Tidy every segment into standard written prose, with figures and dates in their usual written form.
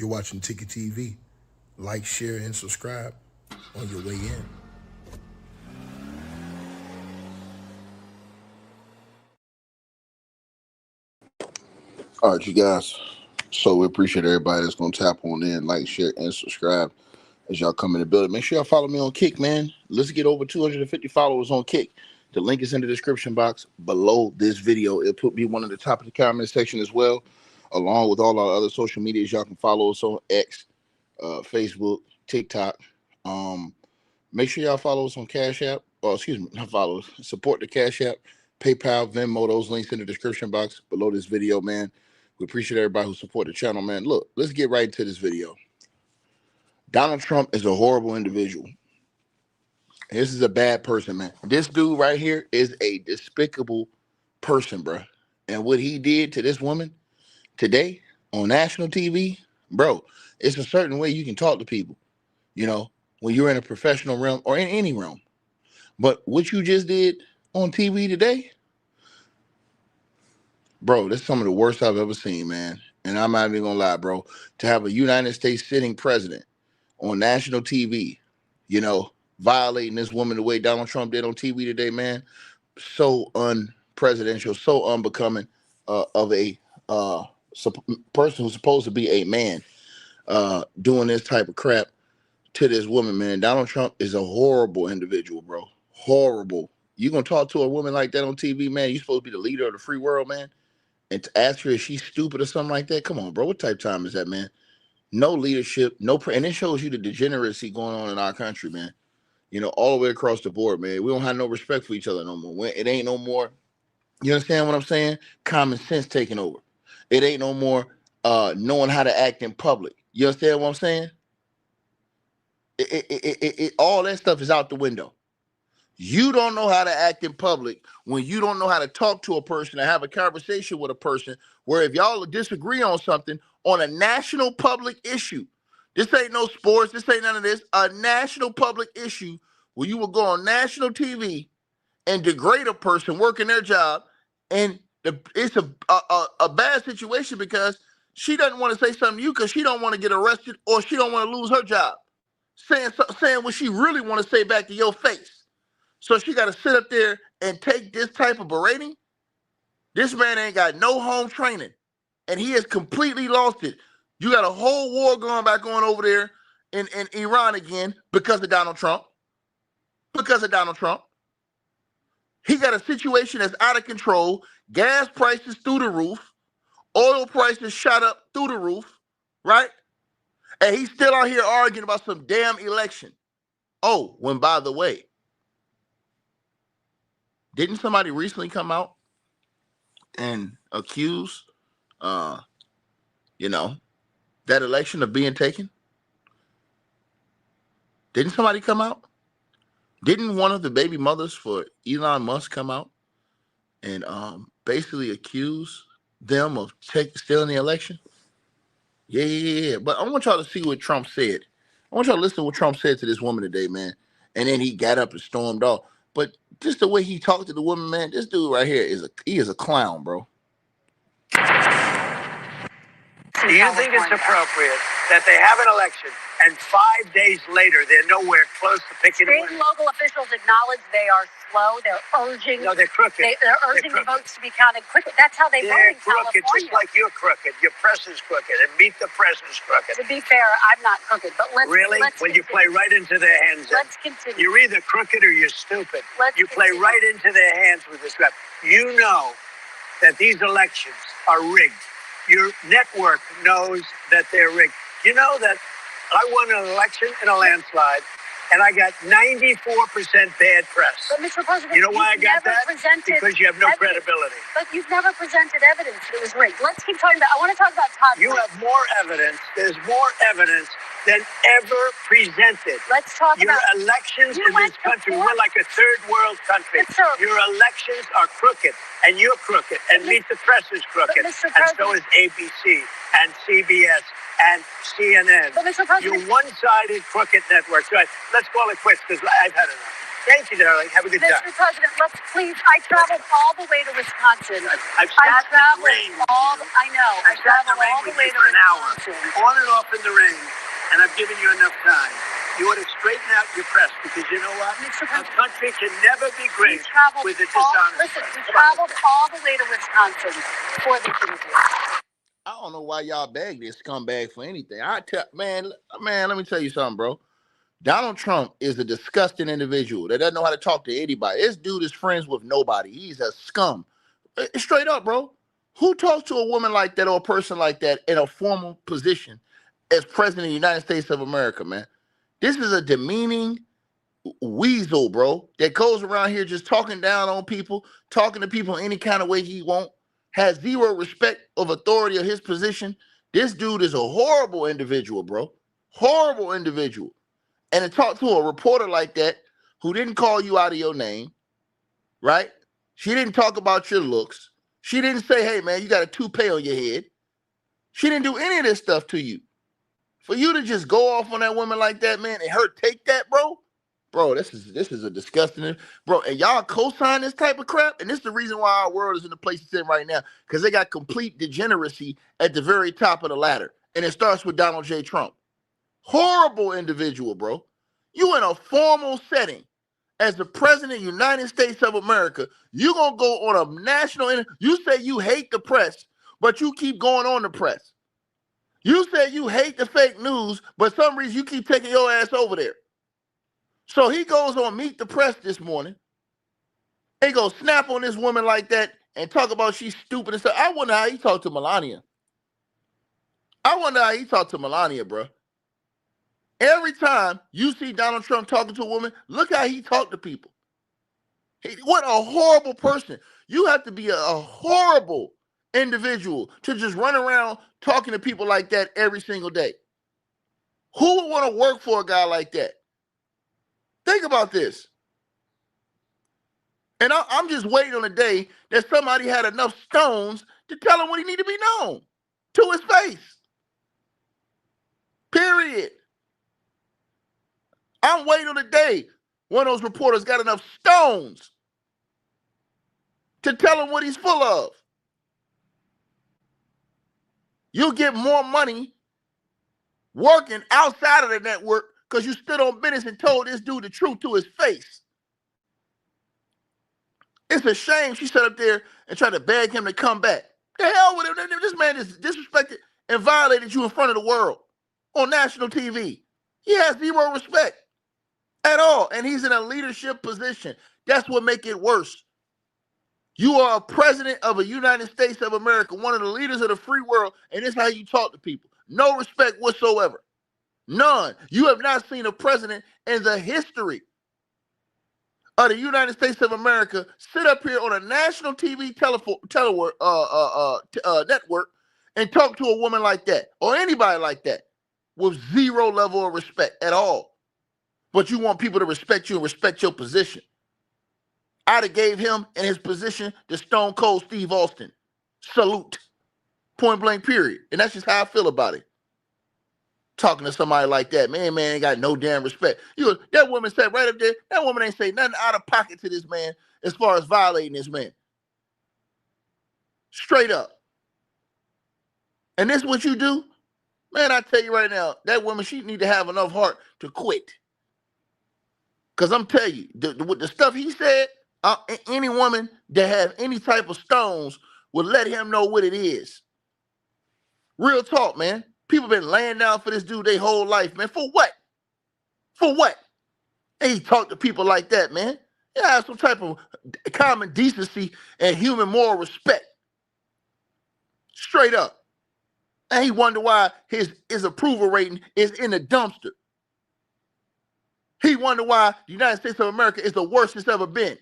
You're watching Ticket TV. Like, share, and subscribe on your way in. All right, you guys. So we appreciate everybody that's going to tap on in, like, share, and subscribe as y'all come in the building. Make sure y'all follow me on Kick, man. Let's get over 250 followers on Kick. The link is in the description box below this video. It'll put me one at the top of the comment section as well, along with all our other social medias. Y'all can follow us on X, Facebook, TikTok. Make sure y'all follow us on Cash App. Oh, excuse me, not follow us. Support the Cash App, PayPal, Venmo. Those links in the description box below this video, man. We appreciate everybody who support the channel, man. Look, let's get right into this video. Donald Trump is a horrible individual. This is a bad person, man. This dude right here is a despicable person, bro. And what he did to this woman today on national TV, bro, it's a certain way you can talk to people, you know, when you're in a professional realm or in any realm. But what you just did on TV today, bro, that's some of the worst I've ever seen, man. And I'm not even gonna lie, bro. To have a United States sitting president on national TV, you know, violating this woman the way Donald Trump did on TV today, man, so unpresidential, so unbecoming of a person who's supposed to be a man doing this type of crap to this woman, man. Donald Trump is a horrible individual, bro. Horrible. You gonna talk to a woman like that on TV, man? You supposed to be the leader of the free world, man? And to ask her if she's stupid or something like that? Come on, bro. What type of time is that, man? No leadership, and it shows you the degeneracy going on in our country, man. You know, all the way across the board, man. We don't have no respect for each other no more. It ain't no more, you understand what I'm saying? Common sense taking over. It ain't no more knowing how to act in public. You understand what I'm saying? All that stuff is out the window. You don't know how to act in public when you don't know how to talk to a person and have a conversation with a person where if y'all disagree on something on a national public issue, this ain't no sports, this ain't none of this, a national public issue where you will go on national TV and degrade a person working their job, and it's a bad situation because she doesn't want to say something to you because she don't want to get arrested or she don't want to lose her job. Saying what she really want to say back to your face. So she got to sit up there and take this type of berating. This man ain't got no home training, and he has completely lost it. You got a whole war going back on over there in Iran again because of Donald Trump. Because of Donald Trump. He got a situation that's out of control. Gas prices through the roof. Oil prices shot up through the roof, right? And he's still out here arguing about some damn election. Oh, when by the way, didn't somebody recently come out and accuse, that election of being taken? Didn't somebody come out? Didn't one of the baby mothers for Elon Musk come out and basically accuse them of stealing the election? Yeah. But I want y'all to see what Trump said. I want y'all to listen to what Trump said to this woman today, man. And then he got up and stormed off. But just the way he talked to the woman, man, this dude right here is a clown, bro. Do you think it's appropriate that they have an election and 5 days later they're nowhere close to picking a winner? State and local officials acknowledge they are slow. They're urging. No, they're crooked. They're urging the votes to be counted quickly. That's how they vote in crooked, California. just like you're crooked. Your press is crooked, and Meet the Press is crooked. To be fair, I'm not crooked, but let's when you play right into their hands. Let's continue. You're either crooked or you're stupid. You play right into their hands with this crap. You know that these elections are rigged. Your network knows that they're rigged. You know that I won an election in a landslide, and I got 94% bad press. But Mr. President, you know why I got that? Because you have no credibility. But you've never presented evidence that it was rigged. Let's keep talking about. I want to talk about Todd. You have more evidence. There's more evidence than ever presented. Let's talk your about elections in this country. We're like a third world country. Yes, sir. Your elections are crooked, and you're crooked, and Meet the Press is crooked, and so is ABC and CBS and CNN. But Mr. President, you're one-sided crooked networks. Right? Let's call it quits because I've had enough. Thank you, darling. Have a good time. Mr. President, let's please. I traveled all the way to Wisconsin. I've sat in the rain. I know. I I've sat in the traveled rain all the with way you to for an hour, Wisconsin. on and off in the rain, and I've given you enough time. You ought to straighten out your press, because you know what? Mr. A President, country can never be we great traveled with a all. dishonest Listen, press. we Come on, traveled all the way to Wisconsin for this interview. I don't know why y'all beg this scumbag for anything. Man, let me tell you something, bro. Donald Trump is a disgusting individual that doesn't know how to talk to anybody. This dude is friends with nobody. He's a scum. Straight up, bro. Who talks to a woman like that or a person like that in a formal position as president of the United States of America, man? This is a demeaning weasel, bro, that goes around here just talking down on people, talking to people any kind of way he want, has zero respect of authority of his position. This dude is a horrible individual, bro. Horrible individual. And to talk to a reporter like that who didn't call you out of your name, right? She didn't talk about your looks. She didn't say, hey, man, you got a toupee on your head. She didn't do any of this stuff to you. For you to just go off on that woman like that, man, and her take that, bro. Bro, this is a disgusting, bro. And y'all co-sign this type of crap. And this is the reason why our world is in the place it's in right now. Because they got complete degeneracy at the very top of the ladder. And it starts with Donald J. Trump. Horrible individual, bro. You in a formal setting as the president of the United States of America, you gonna go on a national, you say you hate the press, but you keep going on the press. You say you hate the fake news, but for some reason you keep taking your ass over there. So he goes on Meet the Press this morning. He goes snap on this woman like that and talk about she's stupid and stuff. I wonder how he talked to Melania. Bro. Every time you see Donald Trump talking to a woman, look how he talked to people. What a horrible person. You have to be a horrible individual to just run around talking to people like that every single day. Who would want to work for a guy like that? Think about this. And I'm just waiting on the day that somebody had enough stones to tell him what he needed to be known to his face. Period. I'm waiting on the day one of those reporters got enough stones to tell him what he's full of. You'll get more money working outside of the network because you stood on business and told this dude the truth to his face. It's a shame she sat up there and tried to beg him to come back. The hell with him. This man is disrespected and violated you in front of the world on national TV. He has zero respect at all, and he's in a leadership position. That's what makes it worse. You are a president of the United States of America, one of the leaders of the free world, and this is how you talk to people. No respect whatsoever. None. You have not seen a president in the history of the United States of America sit up here on a national TV network and talk to a woman like that or anybody like that with zero level of respect at all. But you want people to respect you and respect your position. I'd have gave him and his position to Stone Cold Steve Austin. Salute. Point blank, period. And that's just how I feel about it. Talking to somebody like that, man ain't got no damn respect. That woman said right up there, that woman ain't say nothing out of pocket to this man as far as violating this man. Straight up. And this what you do? Man, I tell you right now, that woman, she need to have enough heart to quit. Because I'm telling you, with the stuff he said, any woman that has any type of stones will let him know what it is. Real talk, man. People been laying down for this dude their whole life, man. For what? For what? And he talk to people like that, man. You have some type of common decency and human moral respect. Straight up. And he wonder why his approval rating is in the dumpster. He wonder why the United States of America is the worst it's ever been.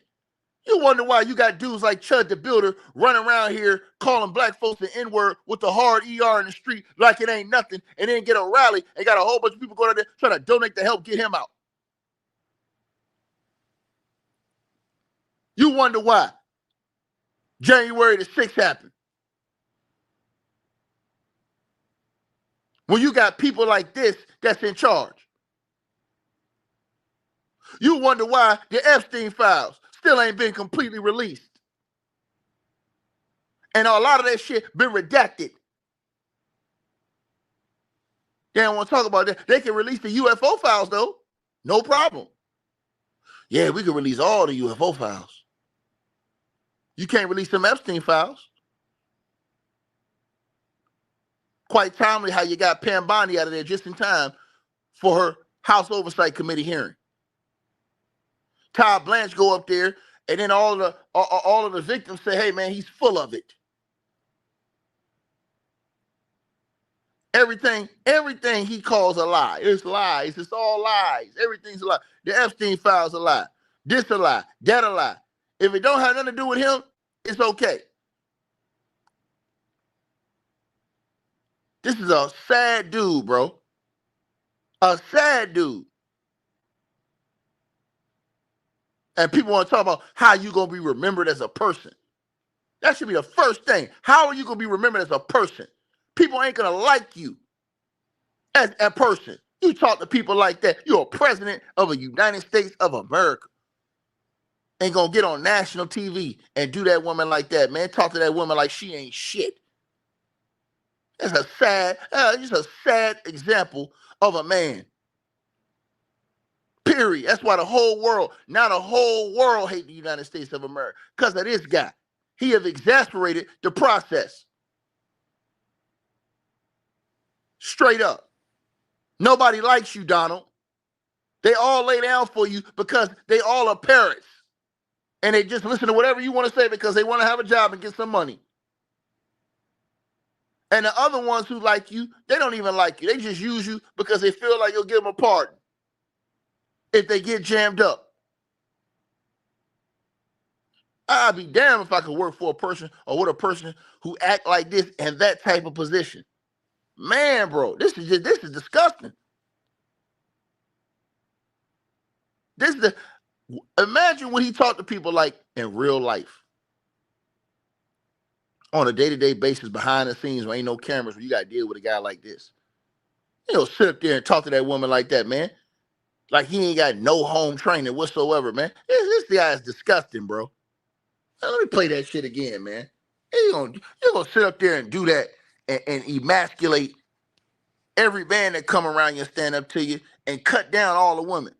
You wonder why you got dudes like Chud the Builder running around here calling black folks the N-word with the hard ER in the street like it ain't nothing, and then get a rally and got a whole bunch of people going out there trying to donate to help get him out. You wonder why January the 6th happened. When you got people like this that's in charge. You wonder why the Epstein files still ain't been completely released. And a lot of that shit been redacted. They don't want to talk about that. They can release the UFO files, though. No problem. Yeah, we can release all the UFO files. You can't release them Epstein files. Quite timely how you got Pam Bondi out of there just in time for her House Oversight Committee hearing. Todd Blanche go up there, and then all of the victims say, hey, man, he's full of it. Everything he calls a lie. It's lies. It's all lies. Everything's a lie. The Epstein files a lie. This a lie. That a lie. If it don't have nothing to do with him, it's okay. This is a sad dude, bro. A sad dude. And people want to talk about how you going to be remembered as a person. That should be the first thing. How are you going to be remembered as a person? People ain't going to like you as a person. You talk to people like that. You're a president of the United States of America. Ain't going to get on national TV and do that woman like that, man. Talk to that woman like she ain't shit. That's a sad, just a sad example of a man. Period. That's why the whole world hate the United States of America. Because of this guy. He have exasperated the process. Straight up. Nobody likes you, Donald. They all lay down for you because they all are parrots. And they just listen to whatever you want to say because they want to have a job and get some money. And the other ones who like you, they don't even like you. They just use you because they feel like you'll give them a pardon if they get jammed up. I'd be damned if I could work for a person or with a person who act like this in that type of position. Man, bro, this is disgusting. Imagine when he talked to people like in real life. On a day-to-day basis, behind the scenes, where ain't no cameras, where you got to deal with a guy like this. You know, sit up there and talk to that woman like that, man. Like he ain't got no home training whatsoever, man. This guy is disgusting, bro. Now, let me play that shit again, man. You're gonna sit up there and do that and emasculate every man that come around you and stand up to you and cut down all the women.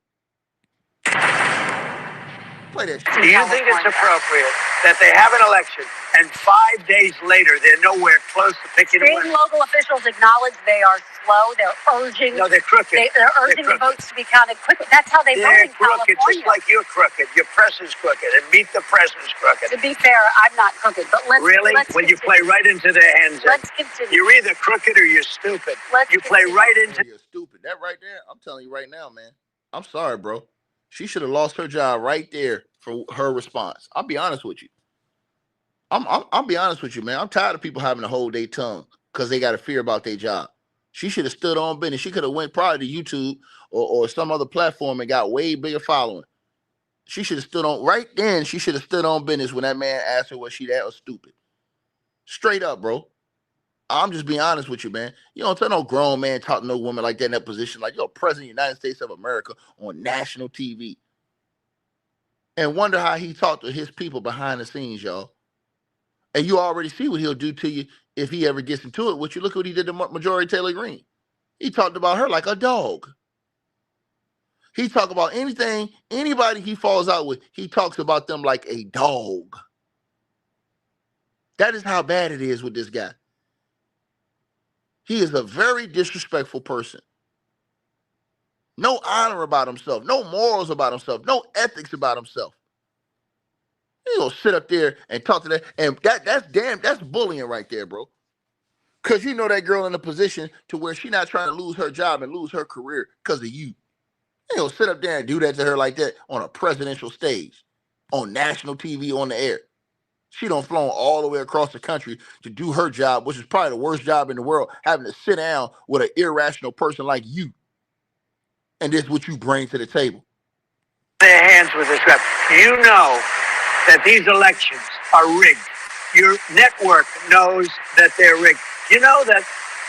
Play that shit. Do you think it's appropriate that they have an election and 5 days later they're nowhere close to picking a winner? State and local officials acknowledge they are slow. They're urging. No, they're crooked. They're urging the votes to be counted quickly. That's how they vote in crooked, California. just like you're crooked. Your press is crooked, and Meet the Press is crooked. To be fair, I'm not crooked, but let's really. Let's when you play right into their hands, let's continue. You're either crooked or you're stupid. You play right into. You're stupid. That right there. I'm telling you right now, man. I'm sorry, bro. She should have lost her job right there for her response. I'll be honest with you. I'll be honest with you, man. I'm tired of people having to hold their tongue because they got to fear about their job. She should have stood on business. She could have went probably to YouTube or some other platform and got way bigger following. She should have stood on right then. She should have stood on business when that man asked her was she that or stupid. Straight up, bro. I'm just being honest with you, man. You don't tell no grown man talk to no woman like that in that position, like you're president of the United States of America on national TV. And wonder how he talked to his people behind the scenes, y'all. And you already see what he'll do to you if he ever gets into it with you. Look what he did to Marjorie Taylor Greene. He talked about her like a dog. He talked about anybody he falls out with, he talks about them like a dog. That is how bad it is with this guy. He is a very disrespectful person. No honor about himself, no morals about himself, no ethics about himself. You gonna sit up there and talk to that, and that's bullying right there, bro. Cause you know that girl in a position to where she not trying to lose her job and lose her career because of you. You gonna sit up there and do that to her like that on a presidential stage, on national TV, on the air. She done flown all the way across the country to do her job, which is probably the worst job in the world, having to sit down with an irrational person like you. And this is what you bring to the table. Their hands with this rep. You know that these elections are rigged. Your network knows that they're rigged. You know that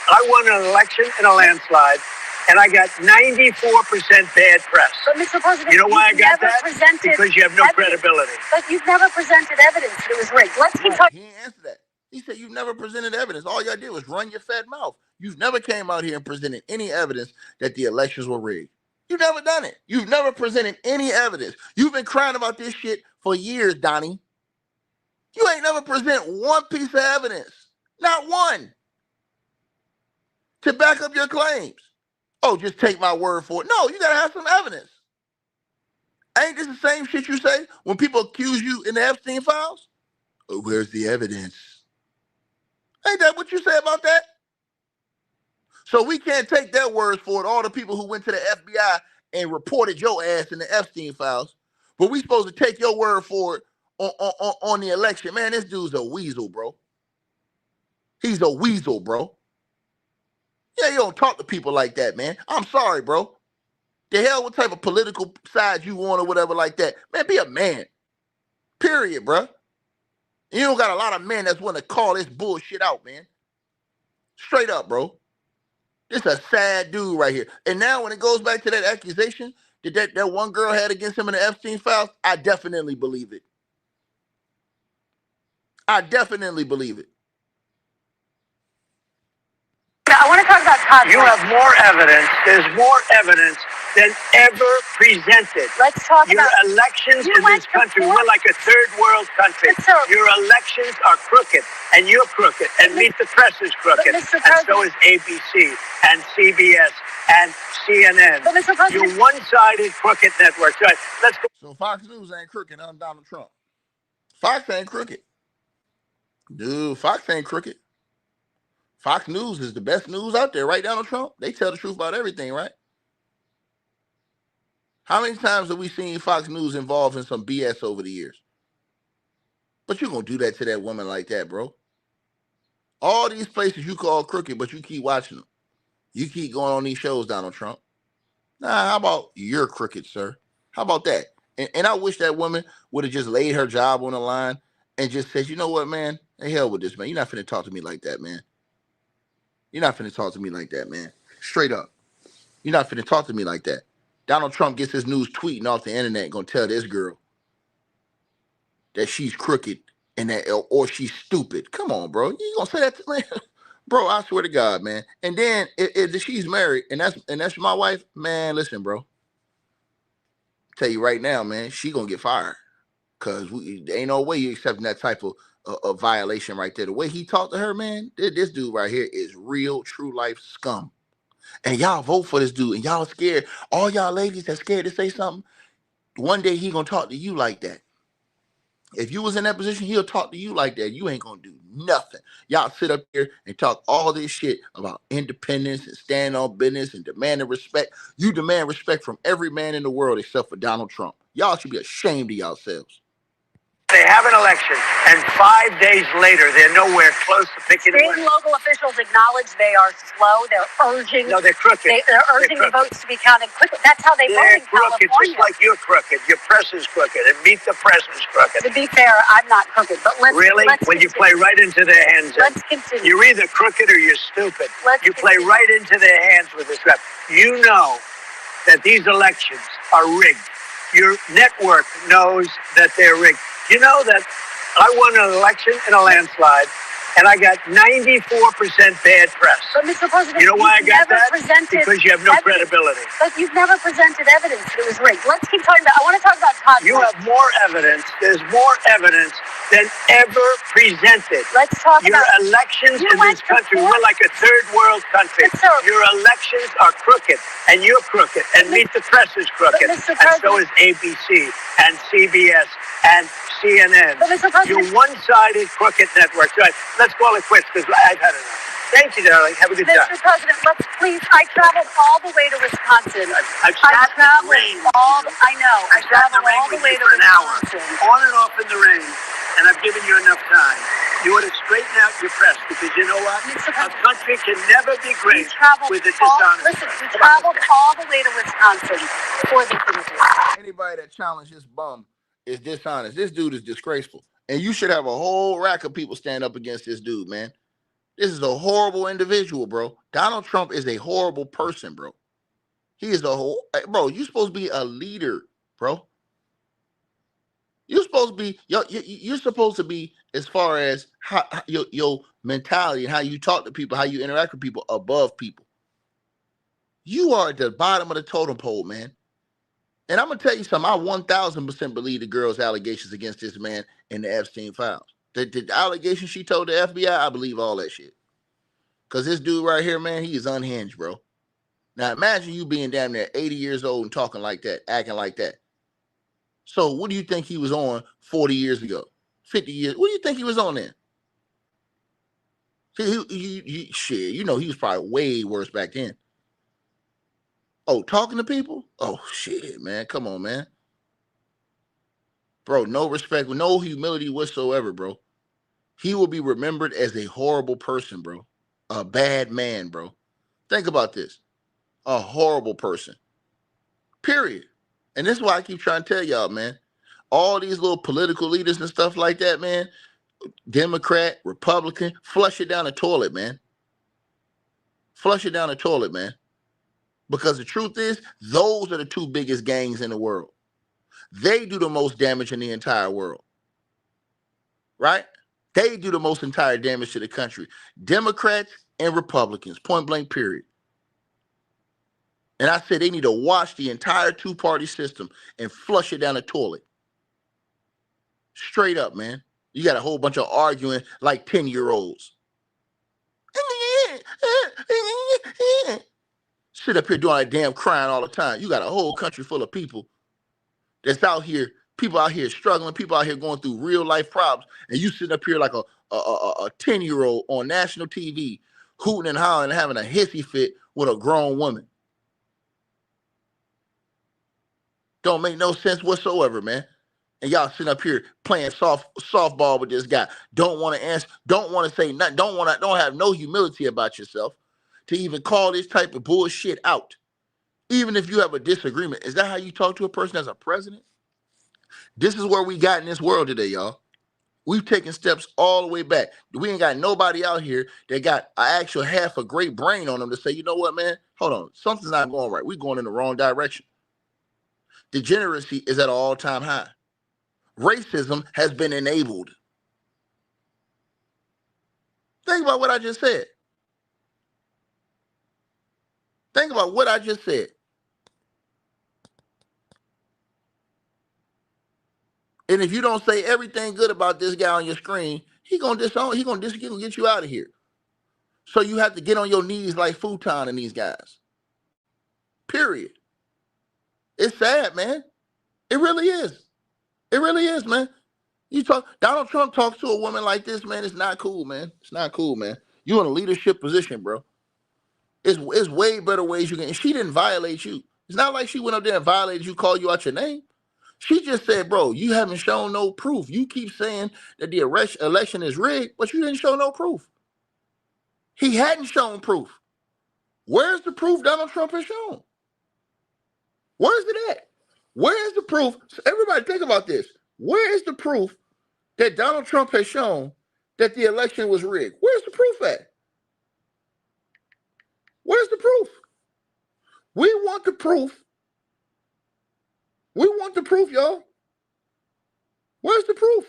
I won an election in a landslide, and I got 94% bad press. But Mr. President, you know why I got that? Presented Because you have no evidence. credibility. But you've never presented evidence that it was rigged. Let's keep talking. He didn't answer that. He said you've never presented evidence. All y'all did was run your fat mouth. You've never came out here and presented any evidence that the elections were rigged. You've never done it. You've never presented any evidence. You've been crying about this shit for years, Donnie. You ain't never present one piece of evidence. Not one. To back up your claims. Oh, just take my word for it. No, you gotta have some evidence. Ain't this the same shit you say when people accuse you in the Epstein files? Oh, where's the evidence? Ain't that what you say about that? So we can't take their words for it, all the people who went to the FBI and reported your ass in the Epstein files. But we supposed to take your word for it on the election. Man, this dude's a weasel, bro. He's a weasel, bro. Yeah, you don't talk to people like that, man. I'm sorry, bro. The hell, what type of political side you want or whatever like that. Man, be a man. Period, bro. You don't got a lot of men that's want to call this bullshit out, man. Straight up, bro. This a sad dude right here. And now when it goes back to that accusation that one girl had against him in the Epstein files, I definitely believe it. I definitely believe it. I want to talk about Todd. You have more evidence. There's more evidence than ever presented. Let's talk your about elections in this country. We're like a third world country. Your elections are crooked, and you're crooked, and Meet the Press is crooked, and so is ABC and CBS and CNN. You're one-sided crooked network. So let's go. So Fox News ain't crooked on Donald Trump. Fox ain't crooked. Dude, Fox ain't crooked. Fox News is the best news out there, right, Donald Trump? They tell the truth about everything, right? How many times have we seen Fox News involved in some BS over the years? But you're going to do that to that woman like that, bro. All these places you call crooked, but you keep watching them. You keep going on these shows, Donald Trump. Nah, how about you're crooked, sir? How about that? And I wish that woman would have just laid her job on the line and just said, you know what, man? The hell with this, man. You're not finna talk to me like that, man. You're not finna talk to me like that, man. Straight up. You're not finna talk to me like that. Donald Trump gets his news tweeting off the internet, gonna tell this girl that she's crooked and that or she's stupid. Come on, bro. You gonna say that to me? Bro, I swear to God, man. And then if she's married and that's my wife, man, listen, bro. Tell you right now, man, she gonna get fired. Cause there ain't no way you accepting that type of violation right there. The way he talked to her, man, this dude right here is real, true life scum. And y'all vote for this dude, and y'all scared. All y'all ladies that scared to say something, one day he gonna talk to you like that. If you was in that position, he'll talk to you like that. You ain't gonna do nothing. Y'all sit up here and talk all this shit about independence and stand on business and demanding respect. You demand respect from every man in the world except for Donald Trump. Y'all should be ashamed of yourselves. They have an election, and 5 days later, they're nowhere close to picking State and local officials acknowledge they are slow. They're urging. No, they're crooked. They're urging the votes to be counted quickly. That's how they vote in crooked, California. just like you're crooked. Your press is crooked, and Meet the Press is crooked. To be fair, I'm not crooked, but let's really. Let's when you play right into their hands, let's continue. You're either crooked or you're stupid. You play right into their hands with this crap. You know that these elections are rigged. Your network knows that they're rigged. You know that I won an election in a landslide, and I got 94% bad press. But Mr. President, you know why I got that? Because you have no credibility. But you've never presented evidence that it was rigged. Let's keep talking about. I want to talk about Todd. You have more evidence. There's more evidence than ever presented. Let's talk your about elections in this country. We're like a third world country. Your elections are crooked, and you're crooked, and Meet the Press is crooked, and so is ABC and CBS and CNN. You're one-sided crooked network. So let's call it quits because I've had enough. Thank you, darling. Have a good time. Mr. President, let's please. I traveled all the way to Wisconsin. I traveled all. I know. I traveled all the way to an hour, Wisconsin. on and off in the rain, and I've given you enough time. You ought to straighten out your press because you know what? A country can never be great with a dishonest. Listen, we traveled all the way to Wisconsin before they couldn't do it. Anybody that challenged this bum is dishonest. This dude is disgraceful. And you should have a whole rack of people stand up against this dude, man. This is a horrible individual, bro. Donald Trump is a horrible person, bro. He is bro. You're supposed to be a leader, bro. You're supposed to be you're supposed to be, as far as how your mentality and how you talk to people, how you interact with people, above people. You are at the bottom of the totem pole, man. And I'm gonna tell you something. I 1,000% believe the girl's allegations against this man in the Epstein files. The allegations she told the FBI, I believe all that shit. Cause this dude right here, man, he is unhinged, bro. Now imagine you being damn near 80 years old and talking like that, acting like that. So what do you think he was on 40 years ago, 50 years? What do you think he was on then? See, shit, you know, he was probably way worse back then. Oh, talking to people? Oh, shit, man. Come on, man. Bro, no respect, no humility whatsoever, bro. He will be remembered as a horrible person, bro. A bad man, bro. Think about this. A horrible person. Period. And this is why I keep trying to tell y'all, man. All these little political leaders and stuff like that, man. Democrat, Republican, flush it down the toilet, man. Flush it down the toilet, man. Because the truth is, those are the two biggest gangs in the world. They do the most damage in the entire world. Right? They do the most entire damage to the country. Democrats and Republicans, point blank, period. And I said they need to wash the entire two-party system and flush it down the toilet. Straight up, man. You got a whole bunch of arguing like 10-year-olds. Sit up here doing that damn crying all the time. You got a whole country full of people that's out here, people out here struggling, people out here going through real life problems, and you sit up here like a 10-year-old on national TV, hooting and hollering and having a hissy fit with a grown woman. Don't make no sense whatsoever, man. And y'all sitting up here playing softball with this guy. Don't want to answer, don't want to say nothing, don't have no humility about yourself to even call this type of bullshit out. Even if you have a disagreement. Is that how you talk to a person as a president? This is where we got in this world today, y'all. We've taken steps all the way back. We ain't got nobody out here that got an actual half a great brain on them to say, you know what, man? Hold on. Something's not going right. We're going in the wrong direction. Degeneracy is at an all-time high. Racism has been enabled. Think about what I just said. Think about what I just said. And if you don't say everything good about this guy on your screen, he gonna disown, he gonna get you out of here. So you have to get on your knees like Futon and these guys. Period. It's sad, man. It really is. It really is, man. Donald Trump talks to a woman like this, man. It's not cool, man. It's not cool, man. You in a leadership position, bro. It's way better ways you can. And she didn't violate you. It's not like she went up there and violated you, called you out your name. She just said, bro, you haven't shown no proof. You keep saying that the election is rigged, but you didn't show no proof. He hadn't shown proof. Where's the proof Donald Trump has shown? Where's it at? Where's the proof? So everybody think about this. Where is the proof that Donald Trump has shown that the election was rigged? Where's the proof at? Where's the proof? We want the proof. We want the proof, y'all. Where's the proof?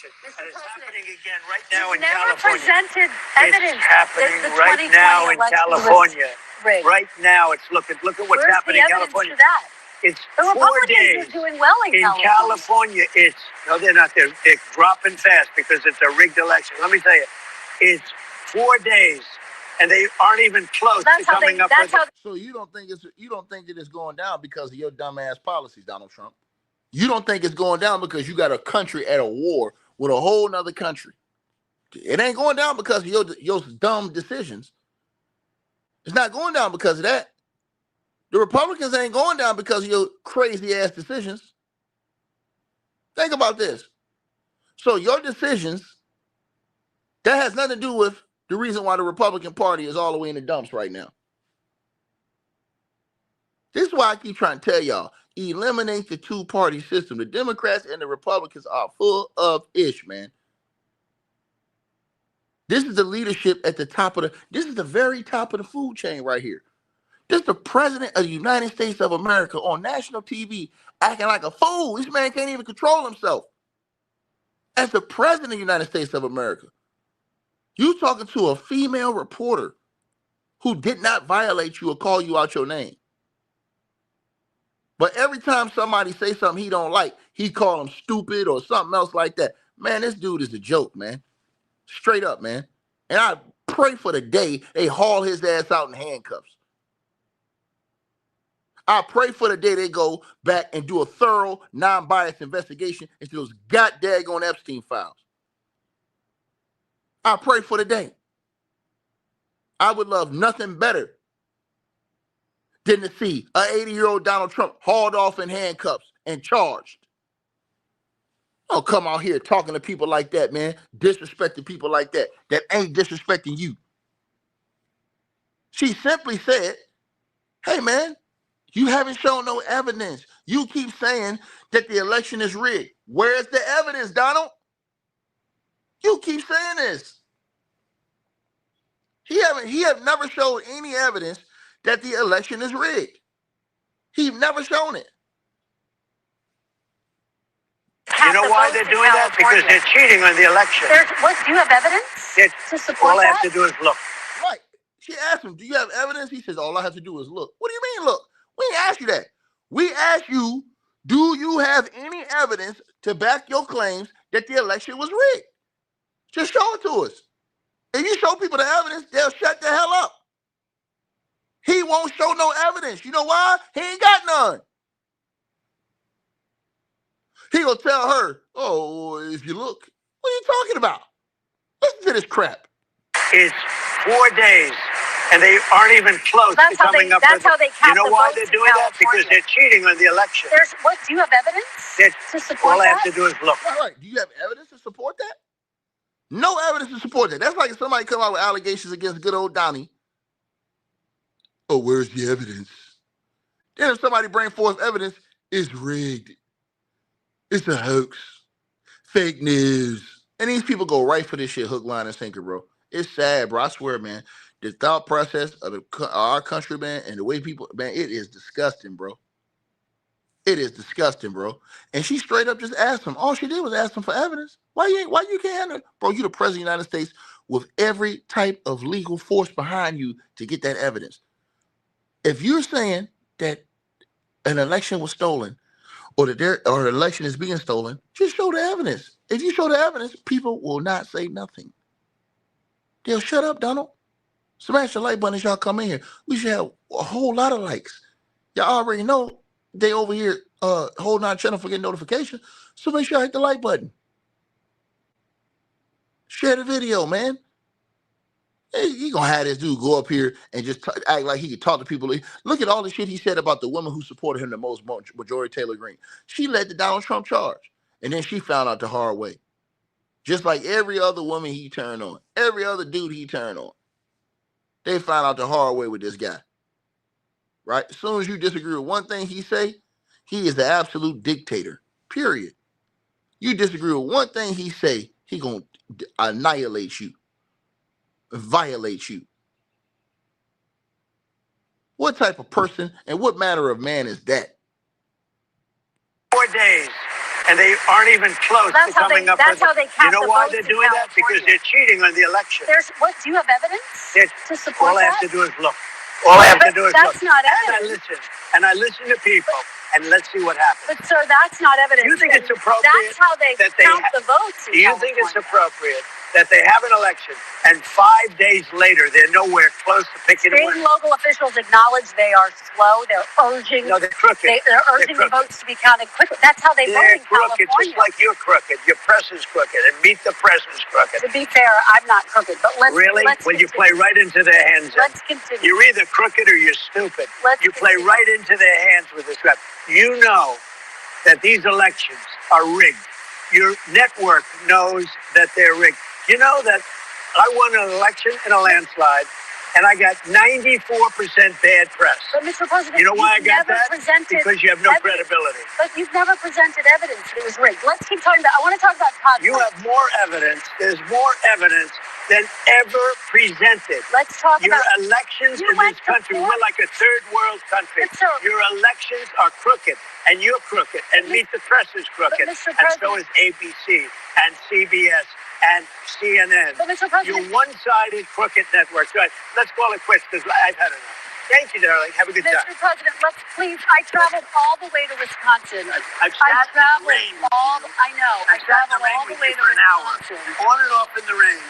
And it's happening again right now in Never California. presented evidence. It's happening The right now 2020 in election was California. rigged. Right now, it's look at what's Where's happening the in evidence California. for that? It's The 4 Republicans days are doing well in California. It's no, they're not. They're dropping fast because it's a rigged election. Let me tell you, it's 4 days, and they aren't even close to coming up with it. So you don't think that it's going down because of your dumbass policies, Donald Trump? You don't think it's going down because you got a country at a war with a whole nother country? It ain't going down because of your dumb decisions. It's not going down because of that. The Republicans ain't going down because of your crazy ass decisions. Think about this. So your decisions, that has nothing to do with the reason why the Republican Party is all the way in the dumps right now. This is why I keep trying to tell y'all, eliminate the two-party system. The Democrats and the Republicans are full of ish, man. This is the leadership at the top of this is the very top of the food chain right here. This is the president of the United States of America on national TV acting like a fool. This man can't even control himself. As the president of the United States of America, you talking to a female reporter who did not violate you or call you out your name. But every time somebody say something he don't like, he call them stupid or something else like that. Man, this dude is a joke, man. Straight up, man. And I pray for the day they haul his ass out in handcuffs. I pray for the day they go back and do a thorough, non-biased investigation into those goddamn Epstein files. I pray for the day. I would love nothing better than to see an 80-year-old Donald Trump hauled off in handcuffs and charged. Don't come out here talking to people like that, man. Disrespecting people like that ain't disrespecting you. She simply said, hey, man, you haven't shown no evidence. You keep saying that the election is rigged. Where's the evidence, Donald? You keep saying this. He have never showed any evidence that the election is rigged. He's never shown it. You know why they're doing that? Because they're cheating on the election. Do you have evidence to support all I have that? to do is look. Right. She asked him, do you have evidence? He says, all I have to do is look. What do you mean look? We ain't asked you that. We asked you, do you have any evidence to back your claims that the election was rigged? Just show it to us. If you show people the evidence, they'll shut the hell up. He won't show no evidence. You know why? He ain't got none. He gonna tell her, oh, if you look. What are you talking about? Listen to this crap. It's 4 days, and they aren't even close to coming up with it. You know why they're doing that? Because they're cheating on the election. Do you have evidence to support all that? I have to do is look. Right. Do you have evidence to support that? No evidence to support that. That's like if somebody come out with allegations against good old Donnie. Oh, where's the evidence? Then if somebody bring forth evidence, it's rigged. It's a hoax. Fake news. And these people go right for this shit, hook, line, and sinker, bro. It's sad, bro. I swear, man. The thought process of our country, man, and the way people, man, it is disgusting, bro. It is disgusting, bro. And she straight up just asked him. All she did was ask him for evidence. Why you can't handle it? Bro, you the president of the United States with every type of legal force behind you to get that evidence. If you're saying that an election was stolen or that an election is being stolen, just show the evidence. If you show the evidence, people will not say nothing. They'll shut up, Donald. Smash the like button as y'all come in here. We should have a whole lot of likes. Y'all already know they over here holding our channel for getting notifications. So make sure I hit the like button. Share the video, man. Hey, you gonna have this dude go up here and just act like he could talk to people. Look at all the shit he said about the woman who supported him the most, Marjorie Taylor Greene. She led the Donald Trump charge. And then she found out the hard way. Just like every other woman he turned on. Every other dude he turned on. They found out the hard way with this guy. Right? As soon as you disagree with one thing he say, he is the absolute dictator. Period. You disagree with one thing he say, he gonna annihilate you. Violate you. What type of person and what manner of man is that? 4 days, and they aren't even close to coming up with it. You know why they're doing that? Because they're cheating on the election. Do you have evidence to support all that? I have to do is look. All I have to do is look. That's not evidence. And I listen to people, and let's see what happens. But sir, that's not evidence. Do you think it's appropriate? That's how they count the votes. Do you think it's appropriate that they have an election and 5 days later they're nowhere close to picking a winner? State and local officials acknowledge they are slow. They're urging. No, they're crooked. They're urging the votes to be counted quickly. That's how they vote in crooked, California. just like you're crooked. Your press is crooked, and Meet the Press is crooked. To be fair, I'm not crooked, but let's you play right into their hands. Let's continue. You're either crooked or you're stupid. You play right into their hands with this crap. You know that these elections are rigged. Your network knows that they're rigged. You know that I won an election in a landslide, and I got 94% bad press. But Mr. President, you know why I got that? Because you have no credibility. But you've never presented evidence that it was rigged. Let's keep talking about. I want to talk about Todd. You have more evidence. There's more evidence than ever presented. Let's talk Your about elections you in went this to country, four- we're like a third world country. But, sir- Your elections are crooked, and you're crooked, and Meet the Press is crooked, Mr. and so President- is ABC and CBS and CNN. But, Mr. President- You're one-sided crooked network. So let's call it quits because I've had enough. Thank you, darling. Have a good time. Mr. President, let's please. I traveled all the way to Wisconsin. I've sat in the rain with all. you. I know. I I've sat in the traveled rain all the with way you to for an hour, Wisconsin. on and off in the rain,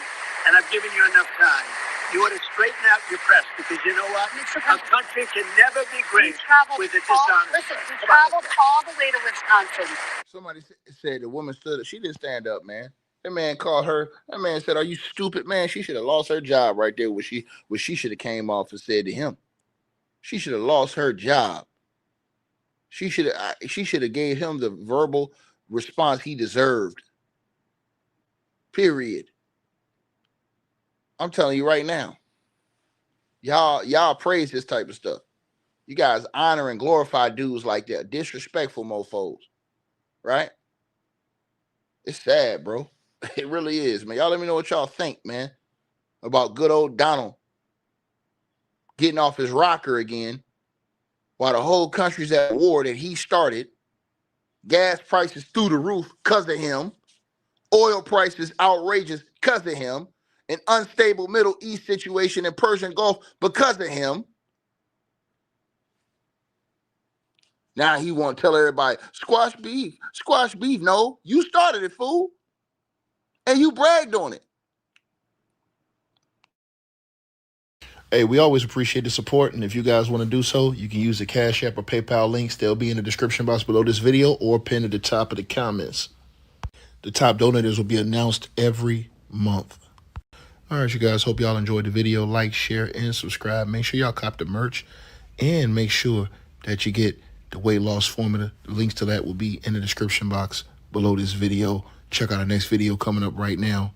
and I've given you enough time. You ought to straighten out your press because you know what? Mr. A President, country can never be great with a dishonest Listen, press. we traveled all the way to Wisconsin. Somebody said the woman stood up. She didn't stand up, man. That man called her. That man said, "Are you stupid, man?" She should have lost her job right there. What she should have came off and said to him. She should have lost her job. She should have gave him the verbal response he deserved. Period. I'm telling you right now. Y'all praise this type of stuff. You guys honor and glorify dudes like that. Disrespectful mofos. Right? It's sad, bro. It really is, man. Y'all let me know what y'all think, man, about good old Donald getting off his rocker again while the whole country's at war that he started. Gas prices through the roof because of him. Oil prices outrageous because of him. An unstable Middle East situation in Persian Gulf because of him. Now he want to tell everybody, squash beef. Squash beef. No, you started it, fool. And you bragged on it. Hey, we always appreciate the support, and if you guys want to do so, you can use the Cash App or PayPal links. They'll be in the description box below this video or pinned at the top of the comments. The top donators will be announced every month. All right, you guys, hope y'all enjoyed the video. Like, share, and subscribe. Make sure y'all cop the merch, and make sure that you get the weight loss formula. The links to that will be in the description box below this video. Check out our next video coming up right now.